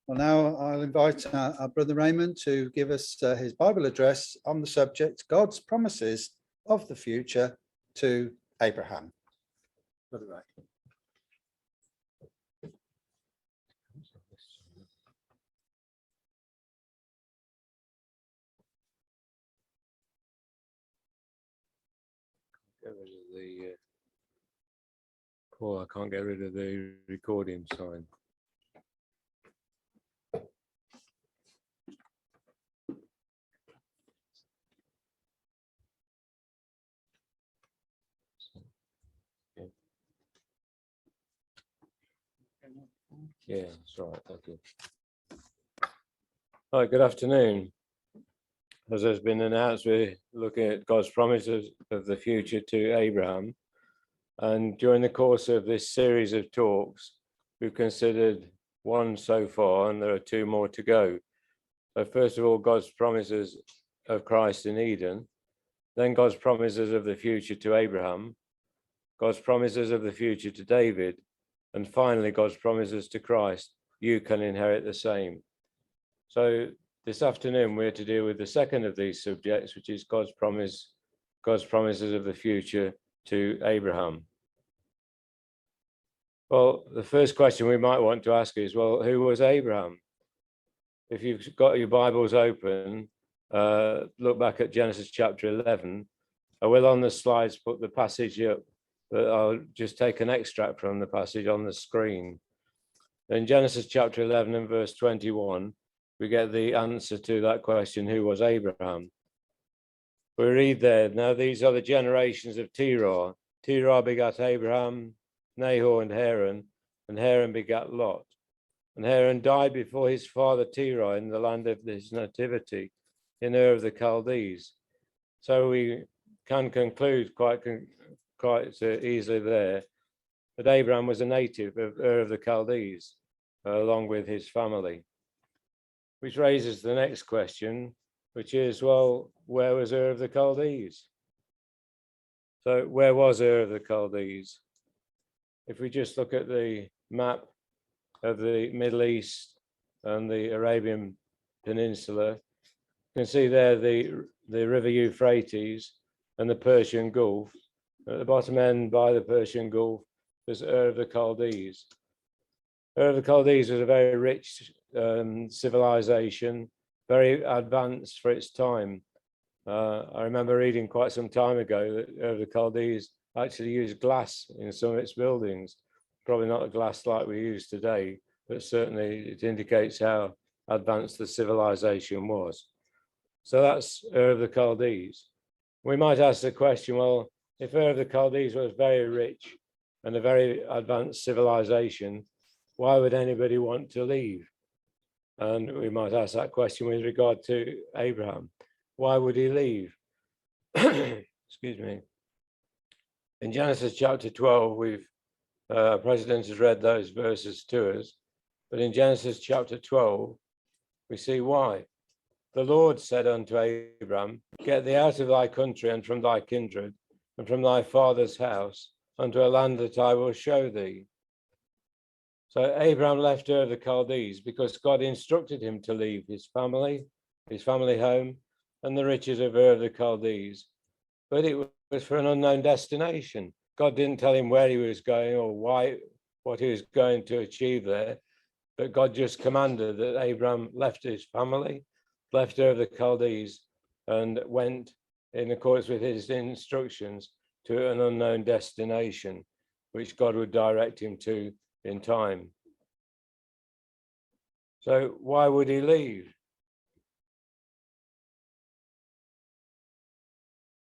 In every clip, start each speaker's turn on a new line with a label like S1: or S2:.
S1: Well, now I'll invite our brother Raymond to give us his Bible address on the subject, God's promises of the future to Abraham. Brother Ray.
S2: Get rid of the Paul, I can't get rid of the recording sign. Yeah, that's right. Thank you. Hi, good afternoon. As has been announced, we're looking at God's promises of the future to Abraham. And during the course of this series of talks, we've considered one so far, and there are two more to go. So first of all, God's promises of Christ in Eden, then God's promises of the future to Abraham, God's promises of the future to David, and finally, God's promises to Christ. You can inherit the same. So this afternoon, we're to deal with the second of these subjects, which is God's promises of the future to Abraham. Well, the first question we might want to ask is, well, who was Abraham? If you've got your Bibles open, look back at Genesis chapter 11. I will on the slides put the passage up, but I'll just take an extract from the passage on the screen. In Genesis chapter 11 and verse 21, we get the answer to that question, who was Abraham? We read there, now these are the generations of Terah. Terah begat Abraham, Nahor, and Haran begat Lot. And Haran died before his father Terah in the land of his nativity, in Ur of the Chaldees. So we can conclude quite easily there that Abraham was a native of Ur of the Chaldees, along with his family. Which raises the next question, which is, well, where was Ur of the Chaldees? So where was Ur of the Chaldees? If we just look at the map of the Middle East and the Arabian Peninsula, you can see there the river Euphrates and the Persian Gulf. At the bottom end by the Persian Gulf, there's Ur of the Chaldees. Ur of the Chaldees was a very rich civilization, very advanced for its time. I remember reading quite some time ago that Ur of the Chaldees actually used glass in some of its buildings. Probably not a glass like we use today, but certainly it indicates how advanced the civilization was. So that's Ur of the Chaldees. We might ask the question, well, if Ur of the Chaldees was very rich and a very advanced civilization, why would anybody want to leave? And we might ask that question with regard to Abraham. Why would he leave? Excuse me. In Genesis chapter 12, President has read those verses to us, but in Genesis chapter 12, we see why. The Lord said unto Abraham, get thee out of thy country and from thy kindred and from thy father's house unto a land that I will show thee. So Abraham left Ur of the Chaldees because God instructed him to leave his family home, and the riches of Ur of the Chaldees. But it was for an unknown destination. God didn't tell him where he was going or what he was going to achieve there. But God just commanded that Abraham left his family, left Ur of the Chaldees, and went in accordance with his instructions to an unknown destination, which God would direct him to in time. So why would he leave?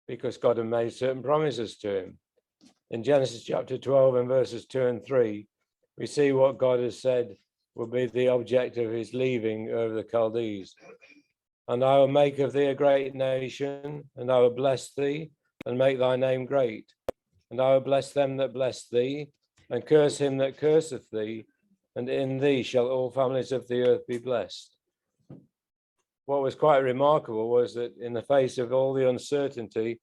S2: Because God had made certain promises to him. In Genesis chapter 12 and verses 2 and 3, we see what God has said will be the object of his leaving Ur of the Chaldees. And I will make of thee a great nation, and I will bless thee and make thy name great. And I will bless them that bless thee, and curse him that curseth thee, and in thee shall all families of the earth be blessed. What was quite remarkable was that in the face of all the uncertainty,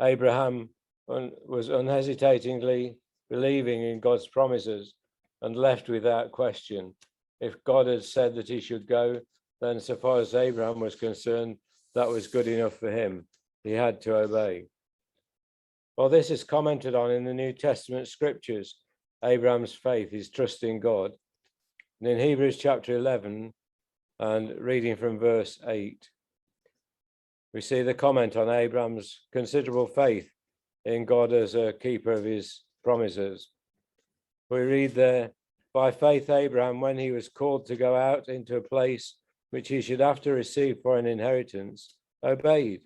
S2: Abraham was unhesitatingly believing in God's promises and left without question. If God had said that he should go, then so far as Abraham was concerned, that was good enough for him. He had to obey. Well, this is commented on in the New Testament scriptures, Abraham's faith, his trust in God. And in Hebrews chapter 11, and reading from verse 8, we see the comment on Abraham's considerable faith in God as a keeper of his promises. We read there, by faith Abraham, when he was called to go out into a place which he should have to receive for an inheritance, obeyed.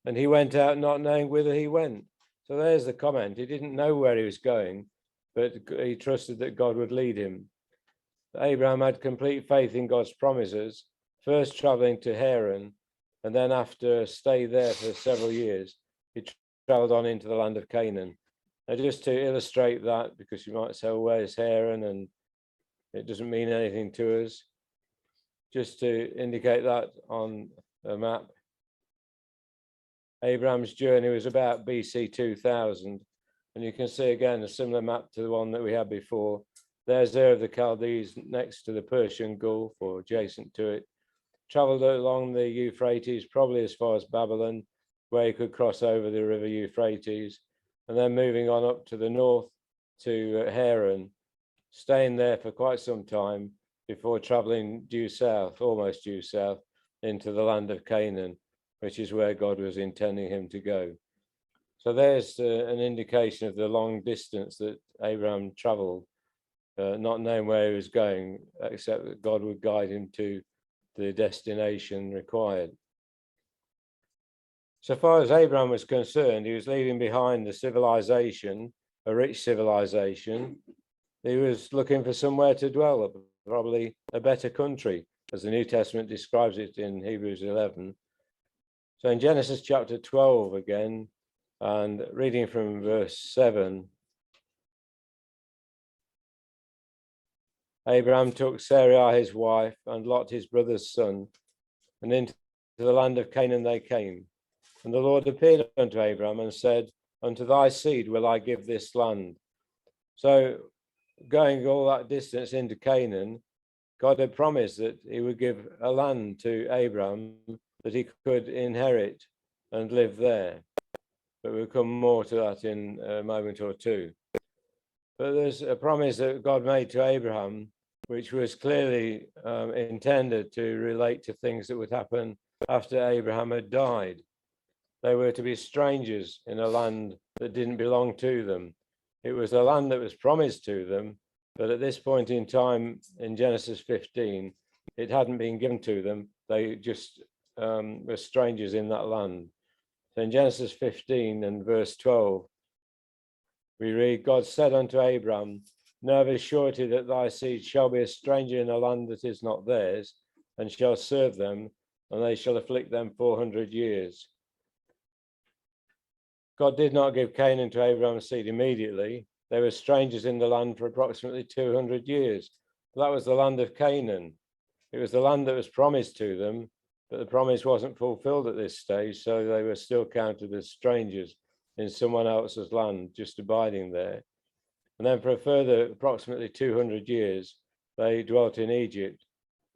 S2: And he went out not knowing whither he went. So there's the comment. He didn't know where he was going, but he trusted that God would lead him. Abraham had complete faith in God's promises, first traveling to Haran, and then after a stay there for several years, he traveled on into the land of Canaan. Now, just to illustrate that, because you might say, well, where's Haran? And it doesn't mean anything to us. Just to indicate that on a map, Abraham's journey was about BC 2000, and you can see again a similar map to the one that we had before. There's Ur of the Chaldees next to the Persian Gulf, or adjacent to it. Traveled along the Euphrates, probably as far as Babylon, where he could cross over the river Euphrates, and then moving on up to the north to Haran, staying there for quite some time before traveling due south, almost due south, into the land of Canaan, which is where God was intending him to go. So there's an indication of the long distance that Abraham traveled, not knowing where he was going, except that God would guide him to the destination required. So far as Abraham was concerned, he was leaving behind the civilization, a rich civilization. He was looking for somewhere to dwell, probably a better country, as the New Testament describes it in Hebrews 11. So in Genesis chapter 12 again, and reading from verse 7, Abraham took Sarai his wife and Lot his brother's son, and into the land of Canaan they came. And the Lord appeared unto Abraham and said, unto thy seed will I give this land. So going all that distance into Canaan, God had promised that he would give a land to Abraham that he could inherit and live there. But we'll come more to that in a moment or two. But there's a promise that God made to Abraham, which was clearly intended to relate to things that would happen after Abraham had died. They were to be strangers in a land that didn't belong to them. It was a land that was promised to them, but at this point in time in Genesis 15, it hadn't been given to them. They just were strangers in that land. So in Genesis 15 and verse 12, we read, God said unto Abraham, know of a surety that thy seed shall be a stranger in a land that is not theirs, and shall serve them, and they shall afflict them 400 years. God did not give Canaan to Abraham's seed immediately. They were strangers in the land for approximately 200 years. That was the land of Canaan. It was the land that was promised to them, but the promise wasn't fulfilled at this stage, so they were still counted as strangers in someone else's land, just abiding there. And then for a further approximately 200 years, they dwelt in Egypt,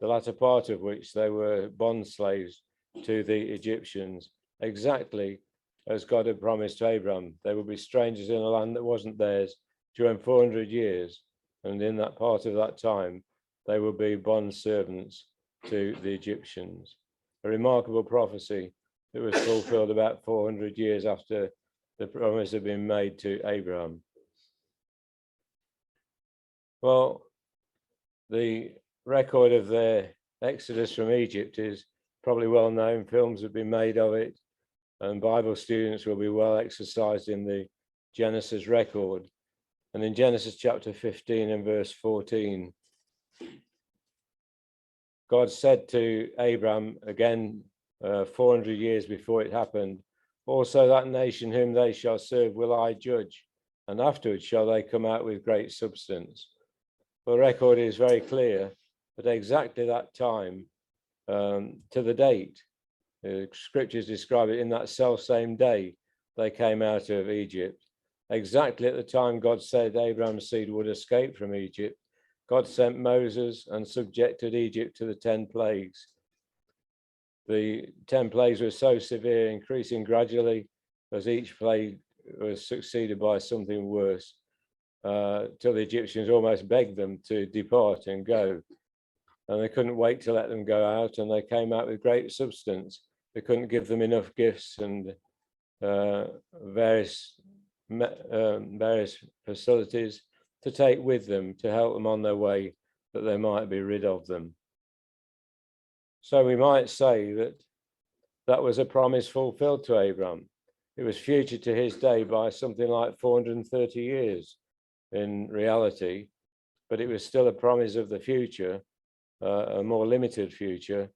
S2: the latter part of which they were bond slaves to the Egyptians, exactly as God had promised to Abraham. They would be strangers in a land that wasn't theirs during 400 years. And in that part of that time, they would be bond servants to the Egyptians. A remarkable prophecy that was fulfilled about 400 years after the promise had been made to Abraham. Well, the record of their exodus from Egypt is probably well known. Films have been made of it, and Bible students will be well exercised in the Genesis record. And in Genesis chapter 15 and verse 14, God said to Abraham, again, 400 years before it happened, also that nation whom they shall serve will I judge, and afterwards shall they come out with great substance. The record is very clear that exactly that time, to the date, the scriptures describe it, in that self-same day they came out of Egypt. Exactly at the time God said Abraham's seed would escape from Egypt, God sent Moses and subjected Egypt to the 10 plagues. The 10 plagues were so severe, increasing gradually as each plague was succeeded by something worse, till the Egyptians almost begged them to depart and go. And they couldn't wait to let them go out, and they came out with great substance. They couldn't give them enough gifts and various facilities to take with them to help them on their way, that they might be rid of them. So we might say that that was a promise fulfilled to Abraham. It was future to his day by something like 430 years in reality, but it was still a promise of the future, a more limited future,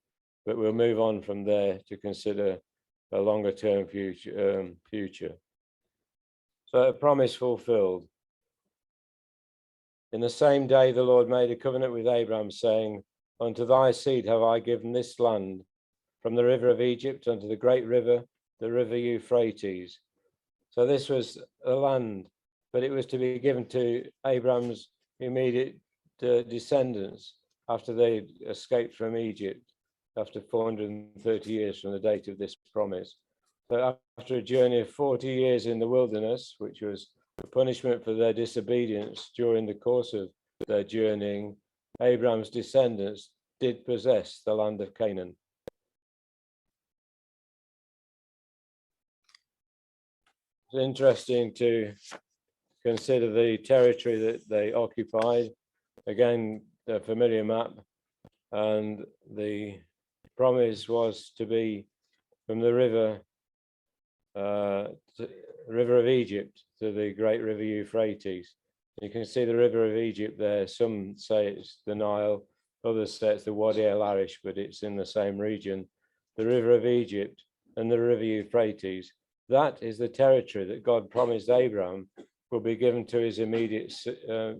S2: but we'll move on from there to consider a longer term future. So a promise fulfilled. In the same day, the Lord made a covenant with Abraham, saying, unto thy seed have I given this land, from the river of Egypt unto the great river, the river Euphrates. So this was a land, but it was to be given to Abraham's immediate descendants after they escaped from Egypt, after 430 years from the date of this promise. So after a journey of 40 years in the wilderness, which was the punishment for their disobedience during the course of their journeying, Abraham's descendants did possess the land of Canaan. It's interesting to consider the territory that they occupied. Again, the familiar map, and the promise was to be from the river of Egypt to the great river Euphrates. You can see the river of Egypt there. Some say it's the Nile, others say it's the Wadi El Arish, but it's in the same region. The river of Egypt and the river Euphrates, that is the territory that God promised Abraham will be given to his immediate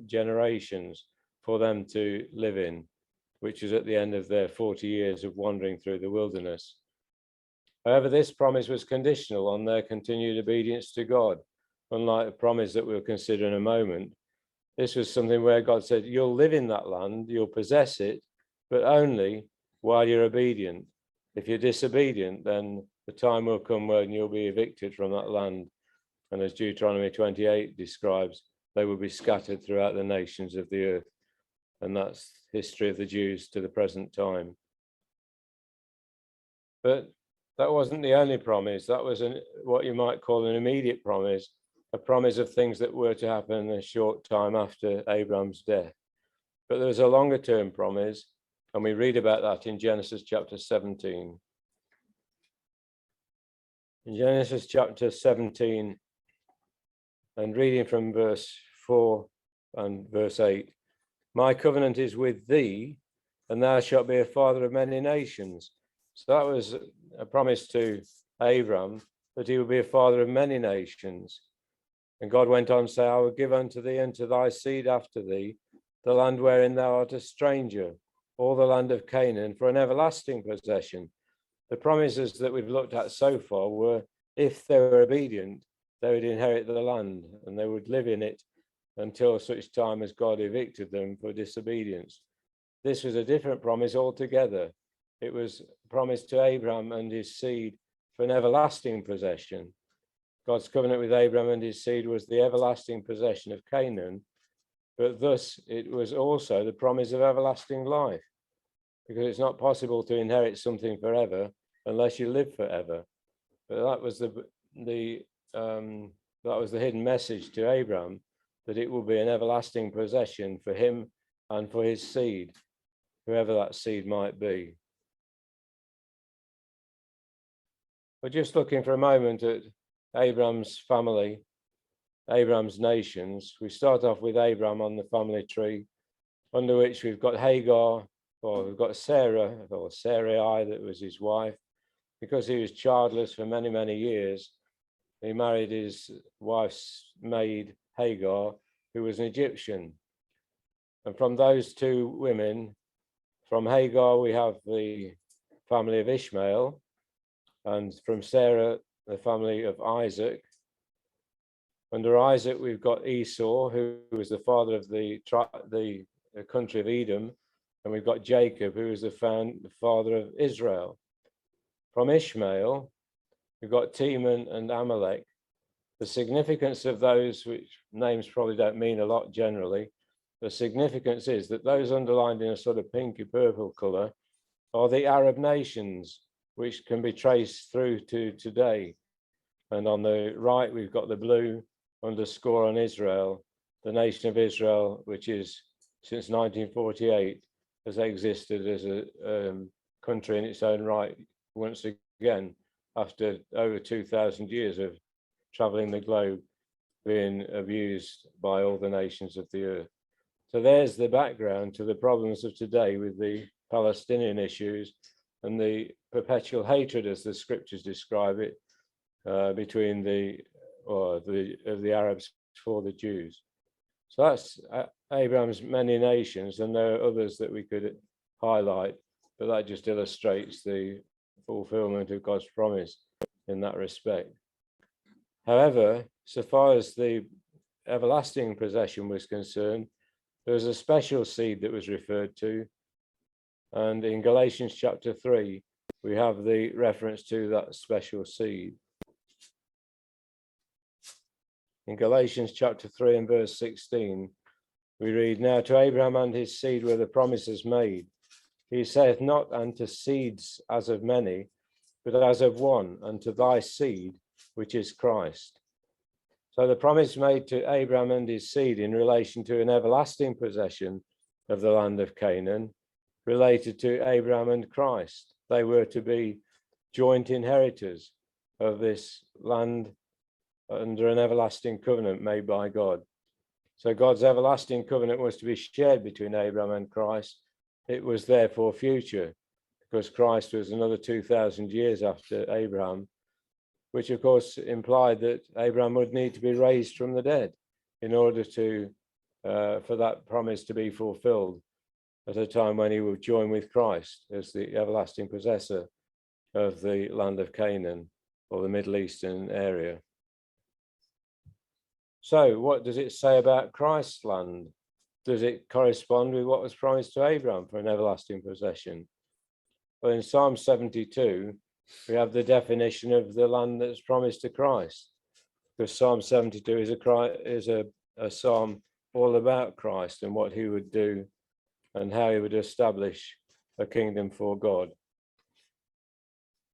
S2: generations for them to live in, which is at the end of their 40 years of wandering through the wilderness. However, this promise was conditional on their continued obedience to God. Unlike the promise that we'll consider in a moment, this was something where God said, you'll live in that land, you'll possess it, but only while you're obedient. If you're disobedient, then the time will come when you'll be evicted from that land. And as Deuteronomy 28 describes, they will be scattered throughout the nations of the earth. And that's history of the Jews to the present time. But that wasn't the only promise. That was what you might call an immediate promise, a promise of things that were to happen a short time after Abraham's death. But there was a longer term promise, and we read about that in Genesis chapter 17. In Genesis chapter 17, and reading from verse 4 and verse 8, my covenant is with thee, and thou shalt be a father of many nations. So that was a promise to Abraham that he would be a father of many nations. And God went on to say, I will give unto thee and to thy seed after thee the land wherein thou art a stranger, all the land of Canaan, for an everlasting possession. The promises that we've looked at so far were, if they were obedient, they would inherit the land and they would live in it until such time as God evicted them for disobedience. This was a different promise altogether. It was promised to Abraham and his seed for an everlasting possession. God's covenant with Abraham and his seed was the everlasting possession of Canaan, but thus it was also the promise of everlasting life, because it's not possible to inherit something forever unless you live forever. But that was the hidden message to Abraham, that it will be an everlasting possession for him and for his seed, whoever that seed might be. We're just looking for a moment at Abraham's family, Abraham's nations. We start off with Abraham on the family tree, under which we've got Hagar, or we've got Sarah, or Sarai, that was his wife. Because he was childless for many, many years, he married his wife's maid, Hagar, who was an Egyptian. And from those two women, from Hagar, we have the family of Ishmael, and from Sarah, the family of Isaac. Under Isaac, we've got Esau, who was the father of the the country of Edom, and we've got Jacob, who is the father of Israel. From Ishmael, we've got Teman and Amalek. The significance of those, which names probably don't mean a lot generally, the significance is that those underlined in a sort of pinky purple color are the Arab nations, which can be traced through to today. And on the right, we've got the blue underscore on Israel, the nation of Israel, which is since 1948 has existed as a country in its own right once again, after over 2,000 years of traveling the globe, being abused by all the nations of the earth. So there's the background to the problems of today with the Palestinian issues and the perpetual hatred, as the scriptures describe it, between the Arabs for the Jews. So that's Abraham's many nations, and there are others that we could highlight, but that just illustrates the fulfillment of God's promise in that respect. However, so far as the everlasting possession was concerned, there was a special seed that was referred to, and in Galatians chapter 3, we have the reference to that special seed. In Galatians chapter 3 and verse 16, we read, "Now to Abraham and his seed were the promises made. He saith not unto seeds as of many, but as of one, unto thy seed, which is Christ." So the promise made to Abraham and his seed in relation to an everlasting possession of the land of Canaan related to Abraham and Christ. They were to be joint inheritors of this land under an everlasting covenant made by God. So God's everlasting covenant was to be shared between Abraham and Christ. It was therefore future, because Christ was another 2,000 years after Abraham, which of course implied that Abraham would need to be raised from the dead in order to for that promise to be fulfilled at a time when he would join with Christ as the everlasting possessor of the land of Canaan or the Middle Eastern area. So what does it say about Christ's land? Does it correspond with what was promised to Abraham for an everlasting possession? Well, in Psalm 72, we have the definition of the land that's promised to Christ, because Psalm 72 is a psalm all about Christ and what he would do and how he would establish a kingdom for God.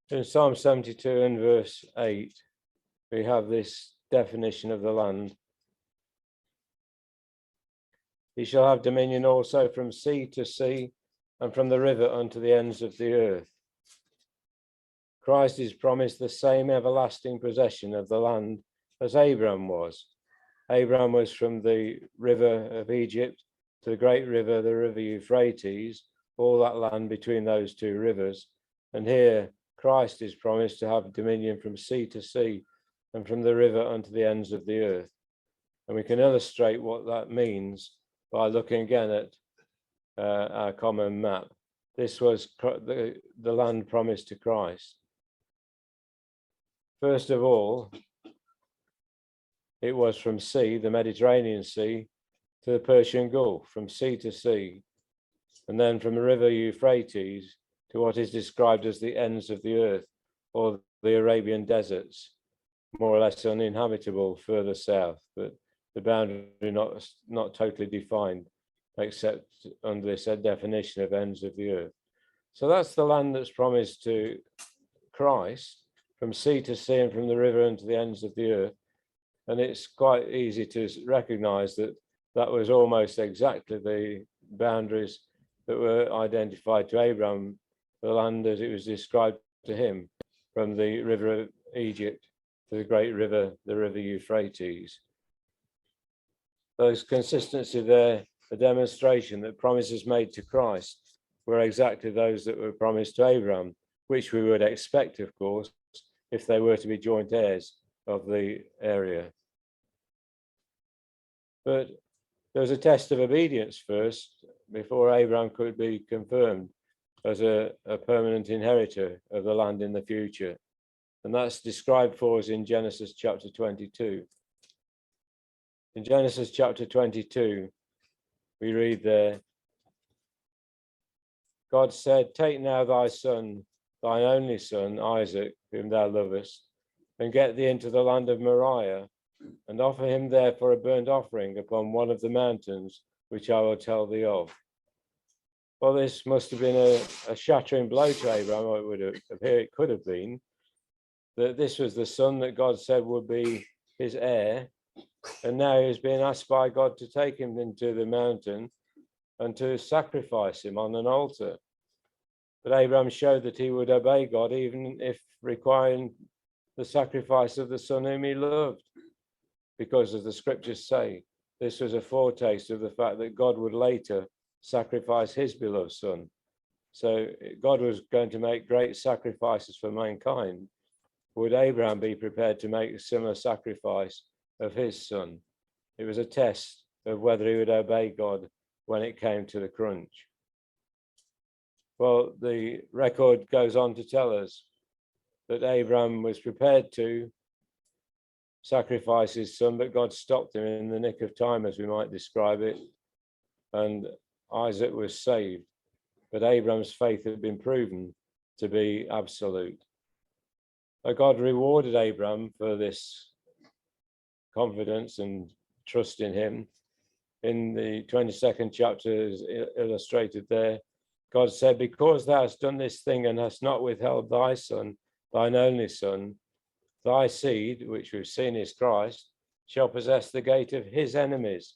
S2: In Psalm 72 and verse 8, we have this definition of the land. "He shall have dominion also from sea to sea, and from the river unto the ends of the earth." Christ is promised the same everlasting possession of the land as Abraham was. Abraham was from the river of Egypt to the great river, the river Euphrates, all that land between those two rivers. And here Christ is promised to have dominion from sea to sea and from the river unto the ends of the earth. And we can illustrate what that means by looking again at our common map. This was the land promised to Christ. First of all, it was from sea, the Mediterranean Sea, to the Persian Gulf, from sea to sea, and then from the river Euphrates to what is described as the ends of the earth, or the Arabian deserts, more or less uninhabitable further south, but the boundary not totally defined, except under this definition of ends of the earth. So that's the land that's promised to Christ, from sea to sea and from the river and to the ends of the earth. And it's quite easy to recognize that that was almost exactly the boundaries that were identified to Abraham, the land as it was described to him, from the river of Egypt to the great river, the river Euphrates. There's consistency there, a demonstration that promises made to Christ were exactly those that were promised to Abraham, which we would expect, of course, if they were to be joint heirs of the area. But there was a test of obedience first, before Abraham could be confirmed as a permanent inheritor of the land in the future. And that's described for us in Genesis chapter 22. In Genesis chapter 22, we read there, God said, take now thy son, thine only son, Isaac, whom thou lovest, and get thee into the land of Moriah, and offer him there for a burnt offering upon one of the mountains, which I will tell thee of. Well, this must have been a shattering blow to Abraham, or it would appear it could have been, that this was the son that God said would be his heir, and now he was being asked by God to take him into the mountain and to sacrifice him on an altar. But Abraham showed that he would obey God, even if requiring the sacrifice of the son whom he loved, because, as the scriptures say, this was a foretaste of the fact that God would later sacrifice his beloved son. So God was going to make great sacrifices for mankind. Would Abraham be prepared to make a similar sacrifice of his son? It was a test of whether he would obey God when it came to the crunch. Well, the record goes on to tell us that Abraham was prepared to sacrifice his son, but God stopped him in the nick of time, as we might describe it, and Isaac was saved. But Abraham's faith had been proven to be absolute. God rewarded Abraham for this confidence and trust in him. In the 22nd chapter, is illustrated there, God said, because thou hast done this thing and hast not withheld thy son, thine only son, thy seed, which we've seen is Christ, shall possess the gate of his enemies.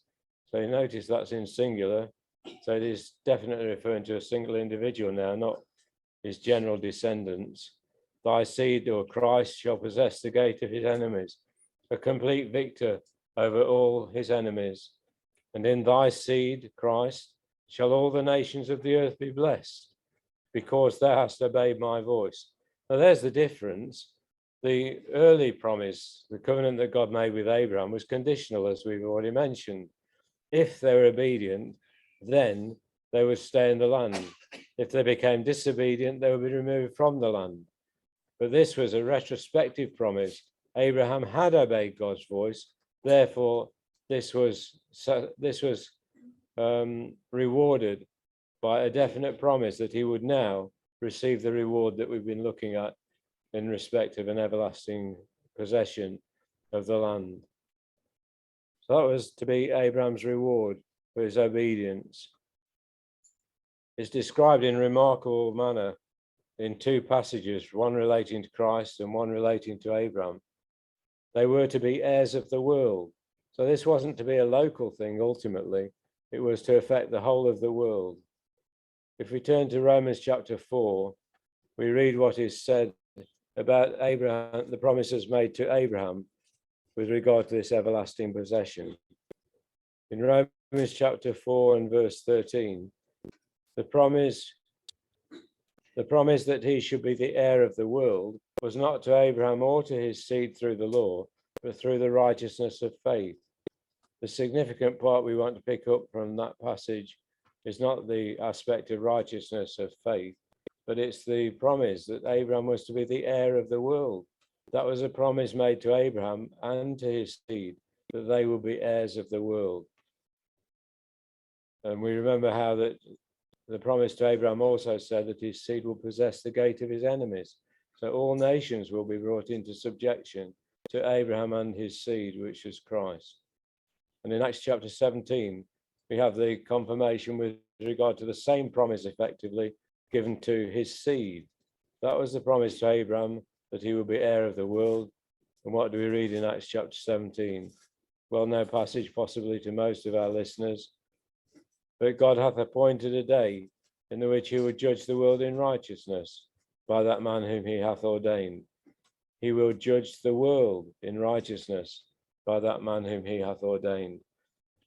S2: So you notice that's in singular. So it is definitely referring to a single individual now, not his general descendants. Thy seed, or Christ, shall possess the gate of his enemies, a complete victor over all his enemies. And in thy seed, Christ, shall all the nations of the earth be blessed, because thou hast obeyed my voice. Now there's the difference. The early promise, the covenant that God made with Abraham, was conditional, as we've already mentioned. If they were obedient, then they would stay in the land. If they became disobedient, they would be removed from the land. But this was a retrospective promise. Abraham had obeyed God's voice. Therefore, this was rewarded by a definite promise that he would now receive the reward that we've been looking at in respect of an everlasting possession of the land. So that was to be Abraham's reward for his obedience. It's described in a remarkable manner in two passages, one relating to Christ and one relating to Abraham. They were to be heirs of the world. So this wasn't to be a local thing ultimately, it was to affect the whole of the world. If we turn to Romans chapter 4, we read what is said about Abraham, the promises made to Abraham with regard to this everlasting possession. In Romans chapter 4 and verse 13, the promise that he should be the heir of the world was not to Abraham or to his seed through the law, but through the righteousness of faith. The significant part we want to pick up from that passage is not the aspect of righteousness of faith, but it's the promise that Abraham was to be the heir of the world. That was a promise made to Abraham and to his seed, that they will be heirs of the world. And we remember how that the promise to Abraham also said that his seed will possess the gate of his enemies. So all nations will be brought into subjection to Abraham and his seed, which is Christ. And in Acts chapter 17, we have the confirmation with regard to the same promise effectively given to his seed. That was the promise to Abraham, that he would be heir of the world. And what do we read in Acts chapter 17? Well-known passage possibly to most of our listeners. But God hath appointed a day in the which he would judge the world in righteousness by that man whom he hath ordained. He will judge the world in righteousness by that man whom he hath ordained.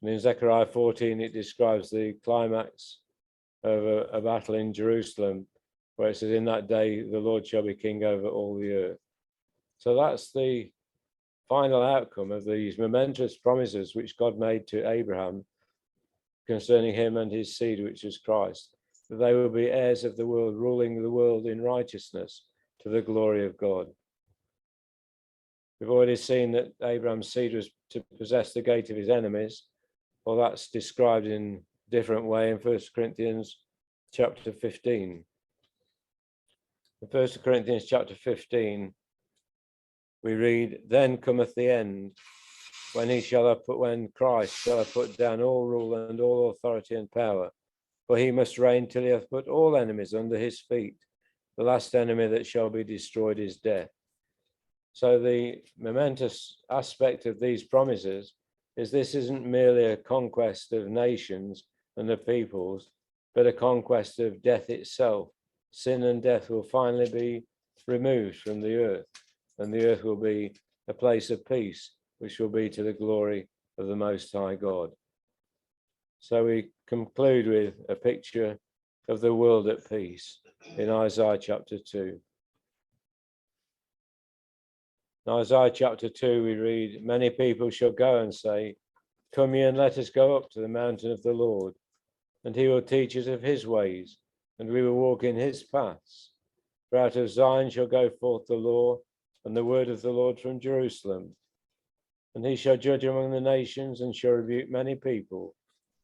S2: And in Zechariah 14, it describes the climax of a battle in Jerusalem, where it says, in that day, the Lord shall be king over all the earth. So that's the final outcome of these momentous promises which God made to Abraham concerning him and his seed, which is Christ, that they will be heirs of the world, ruling the world in righteousness to the glory of God. We've already seen that Abraham's seed was to possess the gate of his enemies. Well, that's described in a different way in 1 Corinthians chapter 15. In 1 Corinthians chapter 15, we read, "Then cometh the end, when Christ shall have put down all rule and all authority and power. For he must reign till he hath put all enemies under his feet. The last enemy that shall be destroyed is death." So the momentous aspect of these promises is this isn't merely a conquest of nations and of peoples, but a conquest of death itself. Sin and death will finally be removed from the earth, and the earth will be a place of peace, which will be to the glory of the Most High God. So we conclude with a picture of the world at peace in Isaiah chapter 2. In Isaiah chapter 2, we read, "Many people shall go and say, Come ye and let us go up to the mountain of the Lord, and he will teach us of his ways, and we will walk in his paths. For out of Zion shall go forth the law, and the word of the Lord from Jerusalem. And he shall judge among the nations, and shall rebuke many people.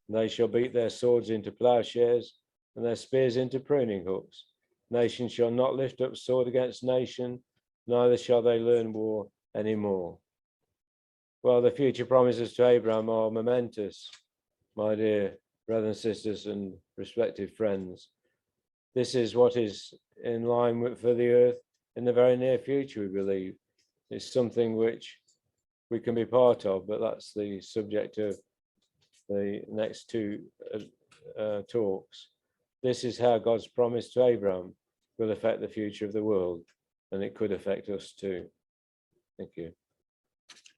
S2: And they shall beat their swords into plowshares, and their spears into pruning hooks. Nation shall not lift up sword against nation, neither shall they learn war any more." Well, the future promises to Abraham are momentous, my dear brothers and sisters and respective friends. This is what is in line for the earth in the very near future, we believe. It's something which we can be part of, but that's the subject of the next two talks. This is how God's promise to Abraham will affect the future of the world, and it could affect us too. Thank you.